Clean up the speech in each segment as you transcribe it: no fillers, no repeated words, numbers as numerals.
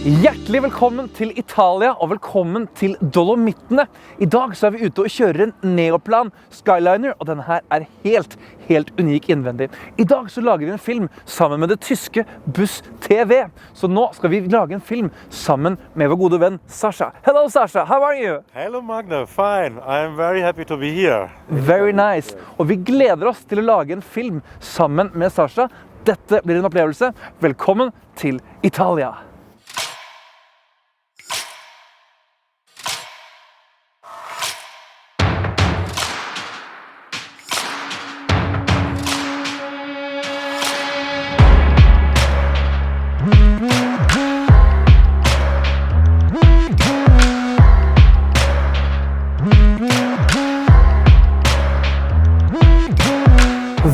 Hjertelig velkommen til Italia og velkommen til Dolomittene. I dag så vi ute og kjører en Neoplan Skyliner, og denne her helt unik innvendig. I dag så lager vi en film sammen med det tyske Bus TV. Så nå skal vi lage en film sammen med vår gode venn Sasha. Hello Sasha, how are you? Hello Magne, fine. I am very happy to be here. Very nice. Og vi gleder oss til å lage en film sammen med Sasha. Dette blir en opplevelse. Velkommen til Italia.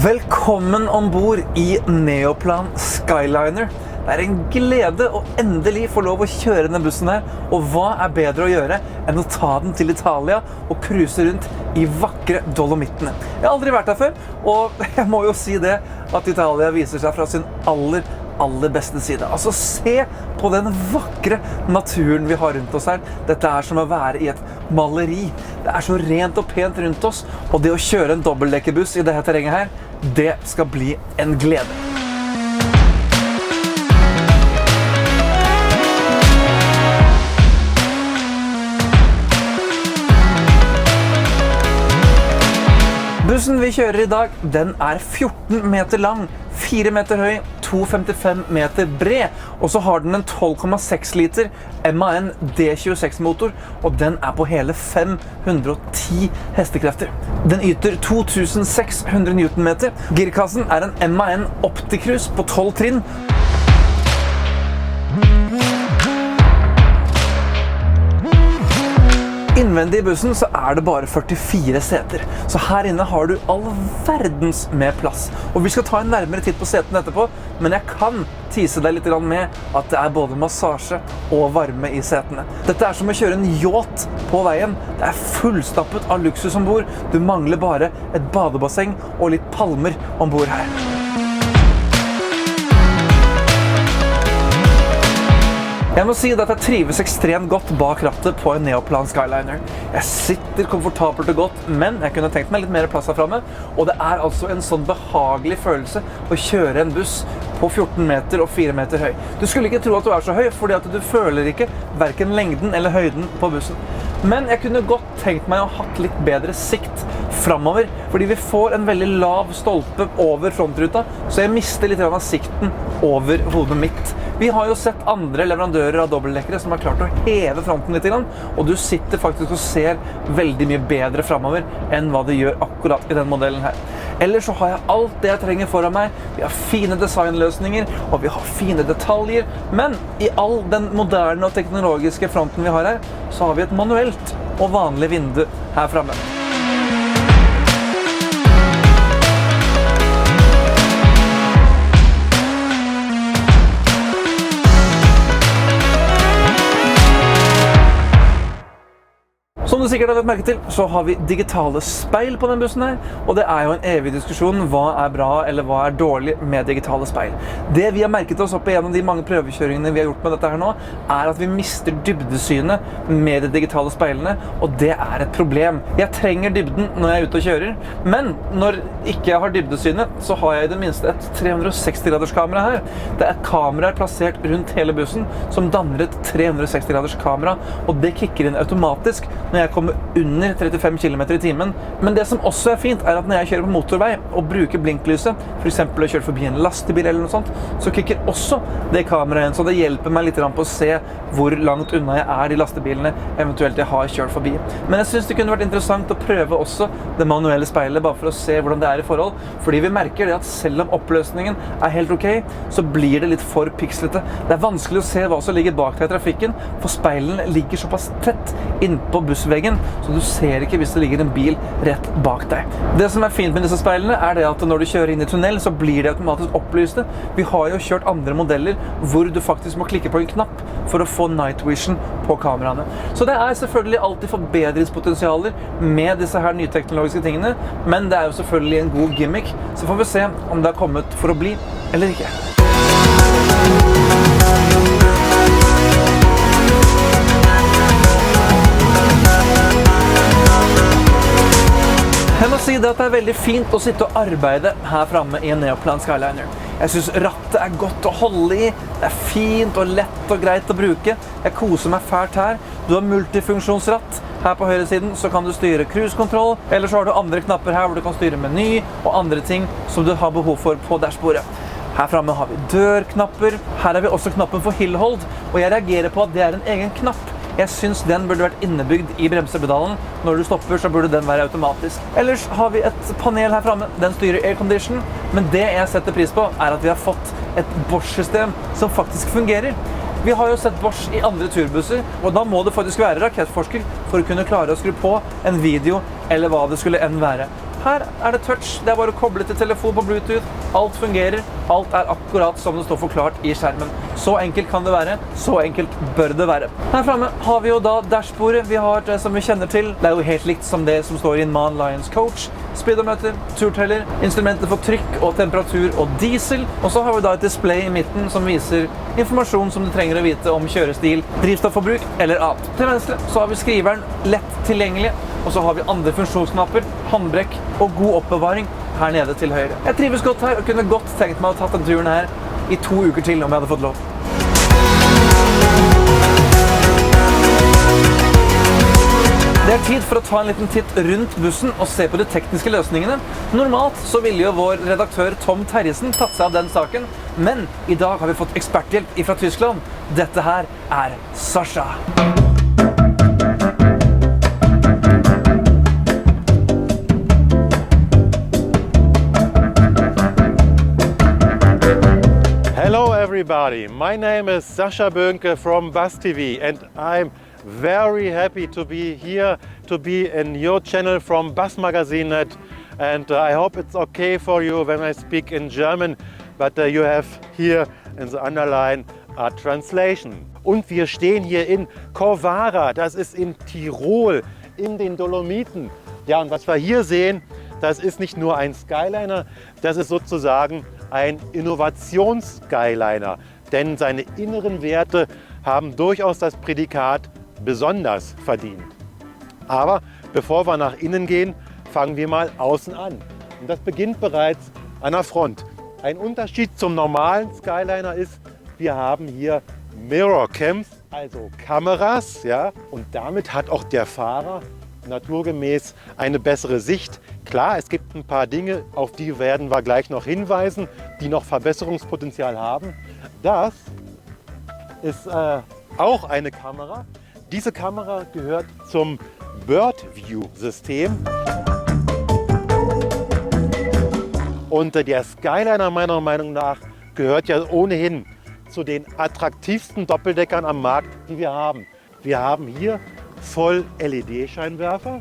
Velkommen ombord i Neoplan Skyliner. Det en glede å endelig få lov å kjøre denne bussen her, og hva bedre å gjøre enn å ta den til Italia og cruise rundt i vakre Dolomittene. Jeg har aldri vært her før, og jeg må jo si det at Italia viser seg fra sin aller beste side. Altså, se på den vakre naturen vi har rundt oss her. Dette som å være i et maleri. Det så rent og pent rundt oss, og det å kjøre en dobbeltdekkerbuss i dette terrenget her, det skal bli en glede. Bussen vi kjører i dag, den 14 meter lang, 4 meter høy, 2,55 meter bred, og så har den en 12,6 liter MAN D26 motor, og den på hele 510 hestekrefter. Den yter 2600 newtonmeter. Girkassen en MAN Opticruise på 12 trinn. Innvendig i bussen så det bare 44 seter, så her inne har du all verdens med plass. Og vi skal ta en nærmere titt på setene etterpå, men jeg kan tise deg litt med at det både massasje og varme i setene. Dette som å kjøre en yacht på veien. Det fullstappet av luksus ombord. Du mangler bare et badebasseng og litt palmer ombord her. Jeg må si at jeg trives ekstremt godt bak rattet på en Neoplan Skyliner. Jeg sitter komfortabelt og godt, men jeg kunne tenkt meg litt mer plass her fremme, og det altså en sånn behagelig følelse å kjøre en buss på 14 meter og 4 meter høy. Du skulle ikke tro at du så høy, fordi at du føler ikke hverken lengden eller høyden på bussen. Men jeg kunne godt tenkt meg å ha hatt litt bedre sikt fremover, fordi vi får en veldig lav stolpe over frontruta, så jeg mister litt av sikten over hodet mitt. Vi har jo sett andre leverandører av dobbeltdekkere som har klart å heve fronten litt, og du sitter faktisk og ser veldig mye bedre fremover enn hva det gjør akkurat i den modellen her. Ellers så har jeg alt det jeg trenger foran meg. Vi har fine designløsninger, og vi har fine detaljer, men i all den moderne og teknologiske fronten vi har her, så har vi et manuelt og vanlig vindu her fremme. Som du sikkert har lagt merke til, så har vi digitale speil på den bussen her, og det jo en evig diskusjon hva bra eller hva dårlig med digitale speil. Det vi har merket oss opp i en av de mange prøvekjøringene vi har gjort med dette her nå, at vi mister dybdesynet med de digitale speilene, og det et problem. Jeg trenger dybden når jeg ute og kjører, men når ikke jeg har dybdesynet, så har jeg i det minste et 360-graders kamera her. Det kameraer plassert rundt hele bussen som danner et 360-graders kamera, og det kicker inn automatisk når jeg kommer under 35 km i timen. Men det som også fint at når jeg kjører på motorvei og bruker blinklyset, for eksempel å kjøre forbi en lastebil eller noe sånt, så kicker også det kameraet inn, så det hjelper meg litt på å se hvor langt unna jeg de lastebilene eventuelt jeg har kjørt forbi. Men jeg synes det kunne vært interessant å prøve også det manuelle speilet, bare for å se hvordan det i forhold, fordi vi merker det at selv om oppløsningen helt ok, så blir det litt for pikslete. Det vanskelig å se hva som ligger bak deg i trafikken, for speilene ligger såpass tett innpå bussveggen, så du ser ikke hvis det ligger en bil rett bak deg. Det som fint med disse speilene det at når du kjører inn i tunnel, så blir det automatisk opplyste. Vi har jo kjørt andre modeller hvor du faktisk må klikke på en knapp for å få night vision på kameraene. Så det selvfølgelig alltid forbedringspotensialer med disse her nye teknologiske tingene, men det jo selvfølgelig en god gimmick, så får vi se om det har kommet for å bli eller ikke. at det veldig fint å sitte og arbeide her framme i en Neoplan Skyliner. Jeg synes rattet godt å holde i, det fint og lett og greit å bruke. Jeg koser meg fælt her. Du har multifunksjonsratt. Her på høyre siden så kan du styre cruisekontroll, eller så har du andre knapper her hvor du kan styre meny og andre ting som du har behov for på dashbordet. Her framme har vi dørknapper. Her har vi også knappen for hillhold, og jeg reagerer på at det en egen knapp. Jeg synes den burde vært innebygd i bremsepedalen. Når du stopper så burde den være automatisk. Ellers har vi et panel her framme. Den styrer aircondition, men det jeg setter pris på at vi har fått et Bosch-system som faktisk fungerer. Vi har jo sett Bosch i andre turbusser, og da må du faktisk være rakettforsker for å kunne klare å skru på en video eller hva det skulle enn være. Her det touch, det bare å koble til telefon på Bluetooth, alt fungerer, alt akkurat som det står forklart i skjermen. Så enkelt kan det være, så enkelt bør det være. Her fremme har vi jo da dashbordet, vi har det som vi kjenner til. Det jo helt likt som det som står i en Man Lions Coach. Speedometer, turteller, instrumenter for trykk og temperatur og diesel. Og så har vi da et display i midten som viser informasjon som du trenger å vite om kjørestil, drivstofforbruk eller annet. Til venstre så har vi skriveren lett tilgjengelig, og så har vi andre funksjonsknapper, håndbrekk og god oppbevaring her nede til høyre. Jeg trives godt her og kunne godt tenkt meg å tatt den turen her i 2 uker til om jeg hadde fått lov. Det tid for å ta en liten titt rundt bussen og se på de tekniske løsningene. Normalt så ville jo vår redaktør Tom Terjesen tatt seg av den saken, men i dag har vi fått eksperthjelp fra Tyskland. Dette her Sasha. Hello everybody, my name is Sascha Böhnke from Bus TV and I'm very happy to be here, to be in your channel from Bus Magazine.net, and I hope it's okay for you when I speak in German, but you have here in the underline a translation. Und wir stehen hier in Corvara, das ist in Tirol, in den Dolomiten. Ja, und was wir hier sehen, das ist nicht nur ein Skyliner, das ist sozusagen ein Innovations-Skyliner, denn seine inneren Werte haben durchaus das Prädikat besonders verdient. Aber bevor wir nach innen gehen, fangen wir mal außen an. Und das beginnt bereits an der Front. Ein Unterschied zum normalen Skyliner ist, wir haben hier Mirror Cams, also Kameras, ja, und damit hat auch der Fahrer naturgemäß eine bessere Sicht. Klar, es gibt ein paar Dinge, auf die werden wir gleich noch hinweisen, die noch Verbesserungspotenzial haben. Das ist auch eine Kamera. Diese Kamera gehört zum Bird-View-System. Und der Skyliner meiner Meinung nach gehört ja ohnehin zu den attraktivsten Doppeldeckern am Markt, die wir haben. Wir haben hier Voll-LED-Scheinwerfer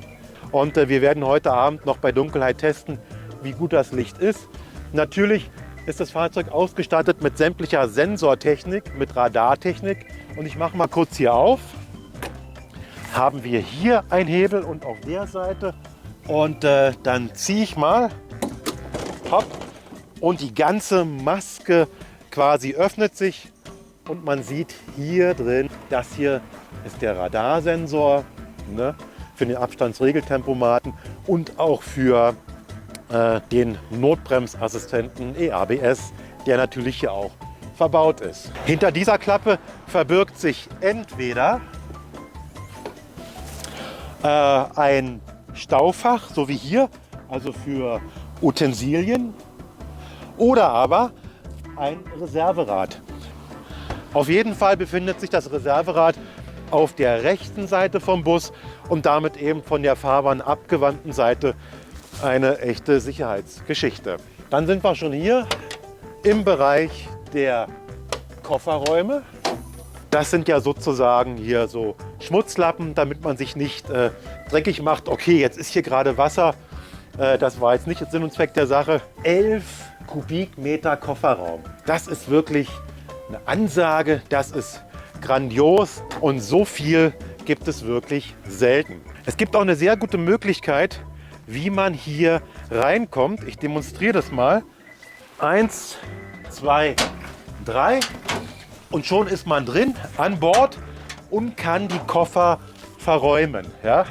und wir werden heute Abend noch bei Dunkelheit testen, wie gut das Licht ist. Natürlich ist das Fahrzeug ausgestattet mit sämtlicher Sensortechnik, mit Radartechnik, und ich mache mal kurz hier auf. Haben wir hier einen Hebel und auf der Seite, und dann ziehe ich mal, hopp, und die ganze Maske quasi öffnet sich und man sieht hier drin, das hier ist der Radarsensor, ne, für den Abstandsregeltempomaten und auch für den Notbremsassistenten EABS, der natürlich hier auch verbaut ist. Hinter dieser Klappe verbirgt sich entweder ein Staufach, so wie hier, also für Utensilien, oder aber ein Reserverad. Auf jeden Fall befindet sich das Reserverad auf der rechten Seite vom Bus und damit eben von der Fahrbahn abgewandten Seite eine echte Sicherheitsgeschichte. Dann sind wir schon hier im Bereich der Kofferräume. Das sind ja sozusagen hier so Schmutzlappen, damit man sich nicht dreckig macht. Okay, jetzt ist hier gerade Wasser. Das war jetzt nicht Sinn und Zweck der Sache. 11 Kubikmeter Kofferraum. Das ist wirklich eine Ansage, das ist grandios und so viel gibt es wirklich selten. Es gibt auch eine sehr gute Möglichkeit, wie man hier reinkommt. Ich demonstriere das mal. 1, 2, 3 und schon ist man drin an Bord und kann die Koffer verräumen. Ja?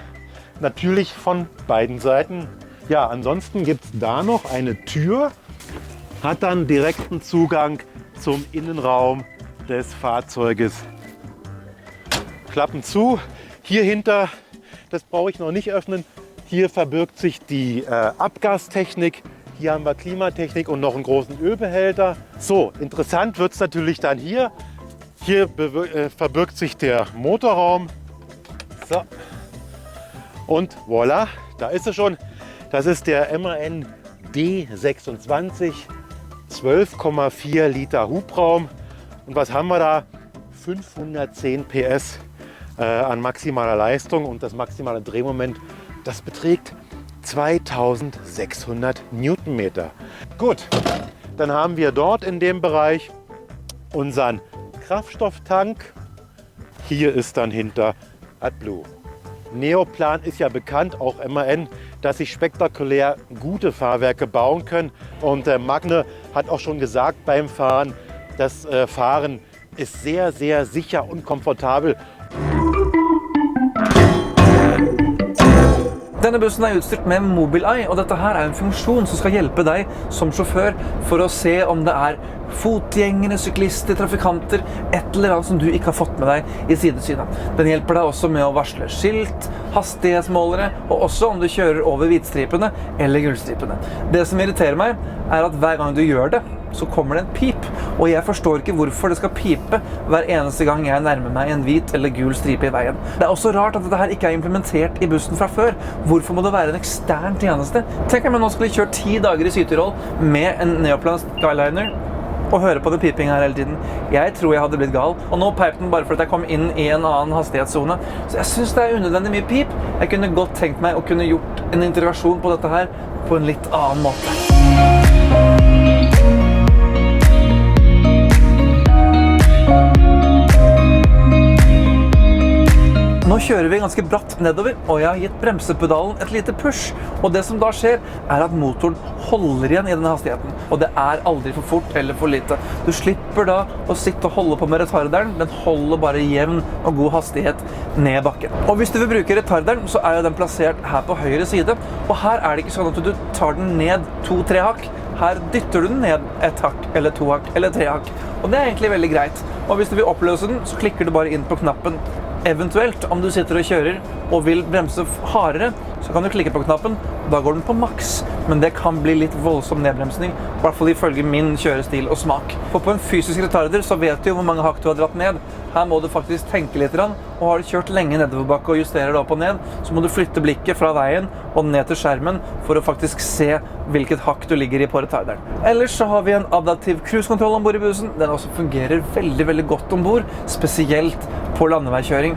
Natürlich von beiden Seiten. Ja, ansonsten gibt es da noch eine Tür, hat dann direkten Zugang zum Innenraum des Fahrzeuges. Klappen zu. Hier hinter, das brauche ich noch nicht öffnen, hier verbirgt sich die Abgastechnik. Hier haben wir Klimatechnik und noch einen großen Ölbehälter. So, interessant wird es natürlich dann hier. Hier verbirgt sich der Motorraum. So. Und voilà, da ist es schon. Das ist der MAN D26, 12,4 Liter Hubraum. Und was haben wir da? 510 PS an maximaler Leistung und das maximale Drehmoment, das beträgt 2600 Newtonmeter. Gut, dann haben wir dort in dem Bereich unseren Kraftstofftank. Hier ist dann hinter AdBlue. Neoplan ist ja bekannt, auch MAN, dass sie spektakulär gute Fahrwerke bauen können. Und Magne hat auch schon gesagt beim Fahren, das Fahren ist sehr, sehr sicher und komfortabel. Denne bussen er utstyrt med Mobileye, og dette her er en funksjon som skal hjelpe deg som sjåfør for å se om det er fotgjengere, syklister, trafikanter, et eller annet som du ikke har fått med deg i sidesynet. Den hjelper deg også med å varsle skilt, hastighetsmålere, og også om du kjører over hvitstripene eller gullstripene. Det som irriterer meg er at hver gang du gjør det, så kommer det en pip, og jeg forstår ikke hvorfor det skal pipe hver eneste gang jeg nærmer meg en hvit eller gul stripe i veien. Det er også rart at dette her ikke er implementert i bussen fra før. Hvorfor må det være en ekstern tjeneste? Tenk om jeg nå skulle kjørt 10 dager i Syd-Tyrol med en Neoplan Skyliner og høre på det piping her hele tiden. Jeg tror jeg hadde blitt gal, og nå peip den bare for at jeg kom inn i en annen hastighetszone. Så jeg synes det er unødvendig mye pip. Jeg kunne godt tenkt meg å kunne gjort en integrasjon på dette her på en litt annen måte. Nå kjører vi ganske bratt nedover, og jeg har gitt bremsepedalen et lite push. Og det som da skjer, er at motoren holder igjen i denne hastigheten. Og det er aldri for fort eller for lite. Du slipper da å sitte og holde på med retarderen. Den holder bare jevn og god hastighet ned bakken. Og hvis du vil bruke retarderen, så er jo den plassert her på høyre side. Og her er det ikke sånn at du tar den ned 2-3 hakk. Her dytter du den ned 1 hakk, eller 2 hakk, eller 3 hakk. Og det er egentlig veldig greit. Og hvis du vil oppløse den, så klikker du bare inn på knappen. Eventuelt, om du sitter og kjører og vil bremse hardere, så kan du klikke på knappen. Da går den på maks, men det kan bli litt voldsom nedbremsning, i hvert fall ifølge min kjørestil og smak. For på en fysisk retarder så vet du jo hvor mange hakk du har dratt ned. Her må du faktisk tenke litt, og har du kjørt lenge nedoverbakke og justerer det opp og ned, så må du flytte blikket fra veien og ned til skjermen for å faktisk se hvilket hakk du ligger i på retarderen. Ellers så har vi en adaptiv cruisekontroll ombord i bussen. Den også fungerer veldig, veldig godt ombord, spesielt på landeveikjøring.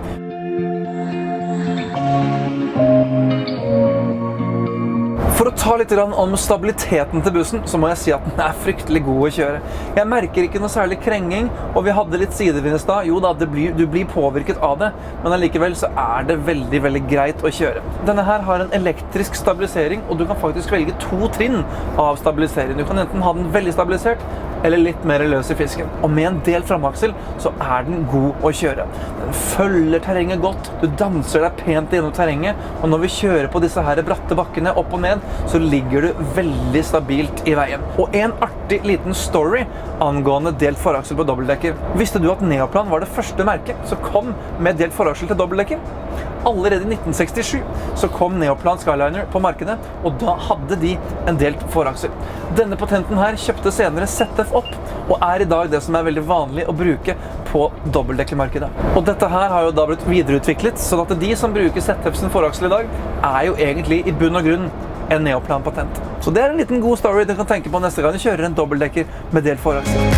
For å ta litt om stabiliteten til bussen, så må jeg si at den er fryktelig god å kjøre. Jeg merker ikke noe særlig krenging, og vi hadde litt sidevind i stad. Jo da, du blir påvirket av det, men allikevel så er det veldig, veldig greit å kjøre. Denne her har en elektrisk stabilisering, og du kan faktisk velge 2 trinn av stabilisering. Du kan enten ha den veldig stabilisert, eller litt mer løs i fisken. Og med en del framaksel så er den god å kjøre. Den følger terrenget godt, du danser deg pent gjennom terrenget, og når vi kjører på disse her bratte bakkene opp og ned, så ligger du veldig stabilt i veien. Og en artig liten story angående delt foraksel på dobbeltdekker. Visste du at Neoplan var det første merket som kom med delt foraksel til dobbeltdekker? Allerede i 1967 så kom Neoplan Skyliner på markedet, og da hadde de en delt foraksel. Denne patenten her kjøpte senere ZF opp, og er i dag det som er veldig vanlig å bruke på dobbeltdekkermarkedet. Og dette her har jo da blitt videreutviklet, sånn at de som bruker ZF sin foraksel i dag, er jo egentlig i bunn og grunn en Neoplan-patent. Så det er en liten god story du kan tenke på neste gang du kjører en dobbeltdekker med delt foraksel.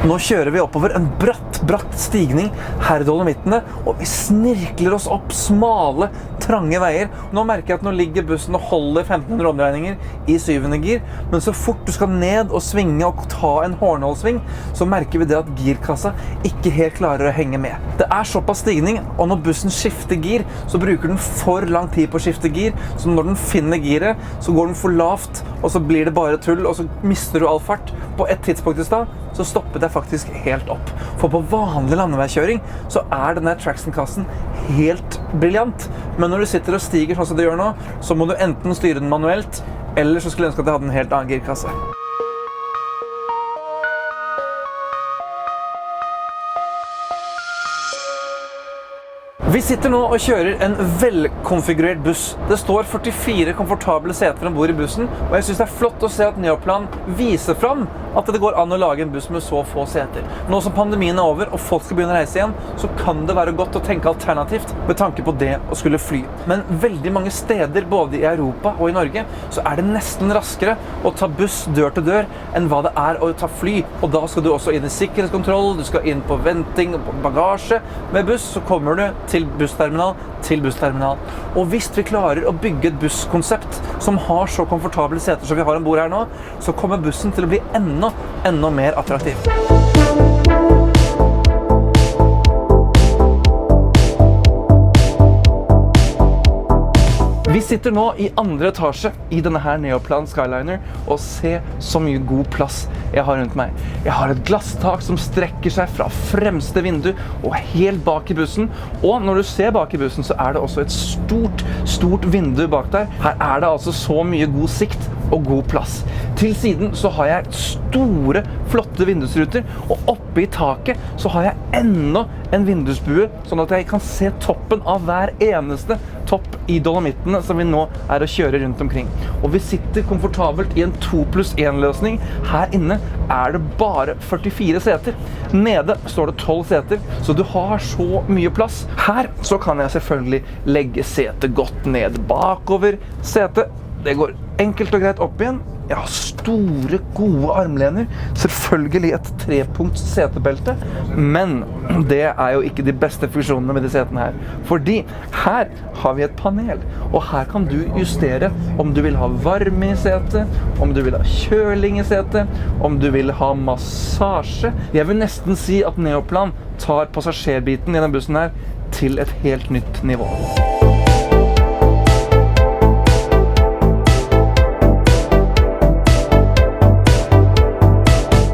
Nå kjører vi oppover en bratt stigning her i Dolomittene, og vi snirkler oss opp smale, trange veier. Nå merker jeg at nå ligger bussen og holder 1500 omdreininger i 7. gir, men så fort du skal ned og svinge og ta en hårnålsving, så merker vi det at girkassa ikke helt klarer å henge med. Det er såpass stigning, og når bussen skifter gir, så bruker den for lang tid på å skifte gir, så når den finner giret, så går den for lavt, og så blir det bare tull, og så mister du all fart. På et tidspunkt i stad, så stoppet jeg faktisk helt opp. For på vanlig landeveikjøring så denne traction-kassen helt briljant. Men når du sitter og stiger sånn som du gjør nå, så må du enten styre den manuelt, eller så skulle jeg ønske at jeg hadde en helt annen girkasse. Vi sitter nå og kjører en velkonfigurert buss. Det står 44 komfortable seter ombord i bussen, og jeg synes det flott å se at Neoplan viser fram at det går an å lage en buss med så få seter. Nå som pandemien over og folk skal begynne å reise igjen, så kan det være godt å tenke alternativt med tanke på det å skulle fly. Men veldig mange steder, både i Europa og i Norge, så det nesten raskere å ta buss dør til dør enn hva det å ta fly. Og da skal du også inn i sikkerhetskontroll, du skal inn på venting og på bagasje. Med buss så kommer du til bussterminal til bussterminal. Og hvis vi klarer å bygge et busskonsept som har så komfortable seter som vi har ombord her nå, så kommer bussen til å bli enda mer attraktiv. Vi sitter nå i andre etasje i denne her Neoplan Skyliner, og se så mye god plass jeg har rundt meg. Jeg har et glasstak som strekker seg fra fremste vindu og helt bak i bussen, og når du ser bak i bussen så det også et stort vindu bak der. Her det altså så mye god sikt og god plass. Til siden så har jeg store, flotte vindusruter, og oppe i taket så har jeg enda en vindusbue, sånn at jeg kan se toppen av hver eneste topp i Dolomittene som vi nå å kjøre rundt omkring. Og vi sitter komfortabelt i en 2+1-løsning. Her inne det bare 44 seter. Nede står det 12 seter, så du har så mye plass. Her så kan jeg selvfølgelig legge setet godt ned bakover setet. Det går enkelt og greit opp igjen. Jeg har store, gode armlener. Selvfølgelig et 3-punkts setebelte. Men det jo ikke de beste funksjonene med de setene her. Fordi her har vi et panel. Og her kan du justere om du vil ha varme i setet, om du vil ha kjøling i setet, om du vil ha massasje. Jeg vil nesten si at Neoplan tar passasjerbiten i denne bussen her til et helt nytt nivå.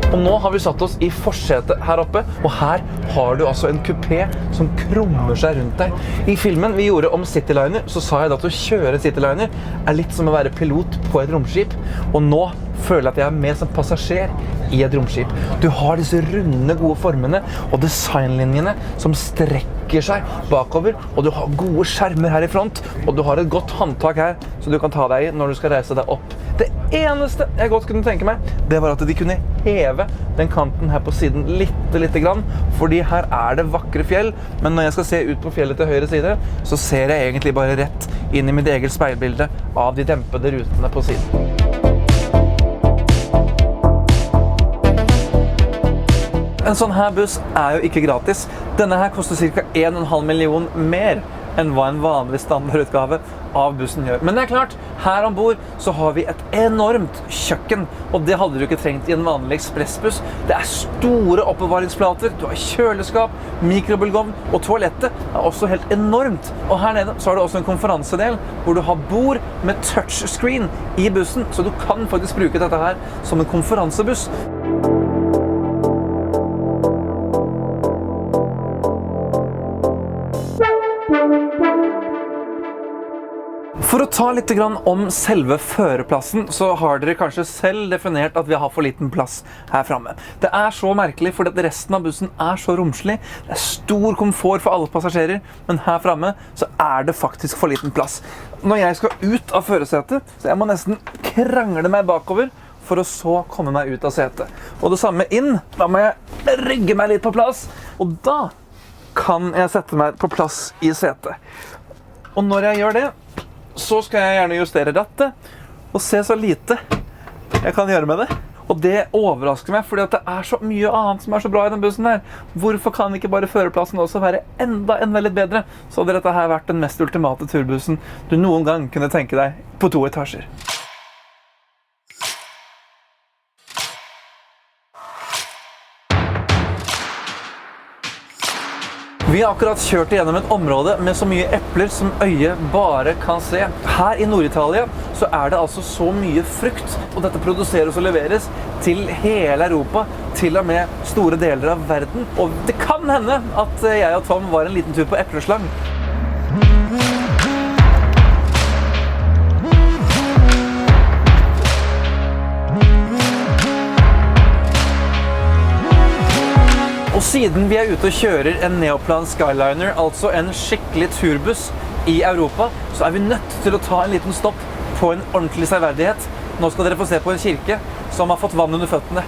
Og nå har vi satt oss i forsetet her oppe, og her har du altså en kupé som krummer seg rundt deg. I filmen vi gjorde om Cityliner, så sa jeg da at å kjøre Cityliner litt som å være pilot på et romskip, og nå føler jeg at jeg med som passasjer i et romskip. Du har disse runde, gode formene og designlinjene som strekker seg bakover, og du har gode skjermer her i front, og du har et godt håndtak her, så du kan ta deg i når du skal reise deg opp. Det eneste jeg godt kunne tenke meg, det var at de kunne heve den kanten her på siden litt grann, fordi her det vakre fjell, men når jeg skal se ut på fjellet til høyre side, så ser jeg egentlig bare rett inn i mitt eget speilbilde av de dempede rutene på siden. En sånn her buss jo ikke gratis. Denne her koster ca. 1,5 million mer enn hva en vanlig standardutgave av bussen gjør. Men det klart, her ombord så har vi et enormt kjøkken, og det hadde du ikke trengt i en vanlig ekspressbuss. Det store oppbevaringsplater, du har kjøleskap, mikrobølgeovn, og toalettet også helt enormt. Og her nede så har du også en konferansedel, hvor du har bord med touchscreen i bussen, så du kan faktisk bruke dette her som en konferansebuss. For å ta litt om selve førerplassen, så har dere kanskje selv definert at vi har for liten plass her fremme. Det så merkelig, fordi at resten av bussen så romslig. Det stor komfort for alle passasjerer, men her fremme så det faktisk for liten plass. Når jeg skal ut av førersetet, så jeg må nesten krangle meg bakover for å så komme meg ut av setet. Og det samme inn, da må jeg rygge meg litt på plass, og da kan jeg sette meg på plass i setet. Og når jeg gjør det, så skal jeg gjerne justere rattet, og se så lite jeg kan gjøre med det. Og det overrasker meg, fordi at det så mye annet som så bra i den bussen her. Hvorfor kan ikke bare førerplassen også være enda litt bedre? Så hadde dette her vært den mest ultimate turbussen du noen gang kunne tenke deg på 2 etasjer. Vi har akkurat kjørt gjennom et område med så mye epler som øyet bare kan se. Her i Nord-Italia så er det altså så mye frukt, og dette produseres og leveres til hele Europa, til og med store deler av verden. Og det kan hende at jeg og Tom var en liten tur på epleslang. Og siden vi er ute og kjører en Neoplan Skyliner, altså en skikkelig turbuss i Europa, så er vi nødt til å ta en liten stopp på en ordentlig severdighet. Nå skal dere få se på en kirke som har fått vann under føttene.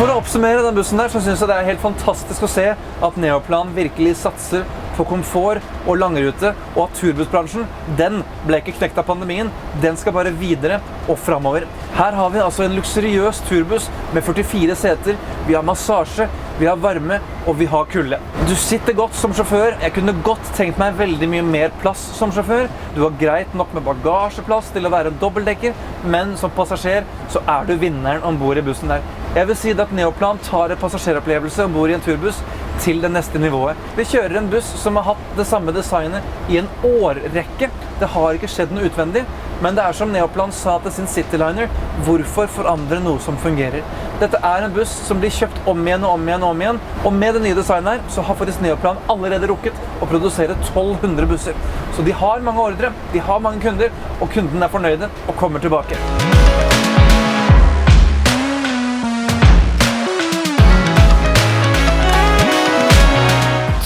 For å oppsummere den bussen der, så synes jeg det er helt fantastisk å se at Neoplan virkelig satser på komfort og langrute, og at turbussbransjen, den ble ikke knekt av pandemien, den skal bare videre og fremover. Her har vi altså en luksuriøs turbuss med 44 seter, vi har massasje, vi har varme og vi har kulde. Du sitter godt som sjåfør, jeg kunne godt tenkt meg veldig mye mer plass som sjåfør. Du har greit nok med bagasjeplass til å være en dobbeltdekker, men som passasjer så er du vinneren ombord i bussen der. Jeg vil si at Neoplan tar en passasjeropplevelse ombord i en turbuss til det neste nivået. Vi kjører en buss som har hatt det samme designet i en årrekke. Det har ikke skjedd noe utvendig, men det er som Neoplan sa til sin Cityliner, hvorfor forandre noe som fungerer? Dette er en buss som blir kjøpt om igjen og om igjen og om igjen, og med det nye designet her, så har faktisk Neoplan allerede rukket å produsere 1200 busser. Så de har mange ordre, de har mange kunder, og kunden er fornøyde og kommer tilbake.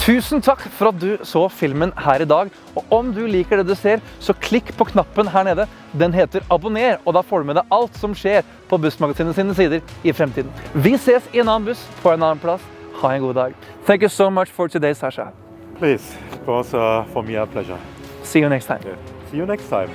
Tusen takk for at du så filmen her i dag, og om du liker det du ser, så klikk på knappen her nede. Den heter abonner, og da får du med deg alt som skjer på Bussmagasinet sine sider i fremtiden. Vi ses i en annen buss på en annen plass. Ha en god dag. Thank you so much for today, Sasha. Please, it was for me a pleasure. See you next time. See you next time.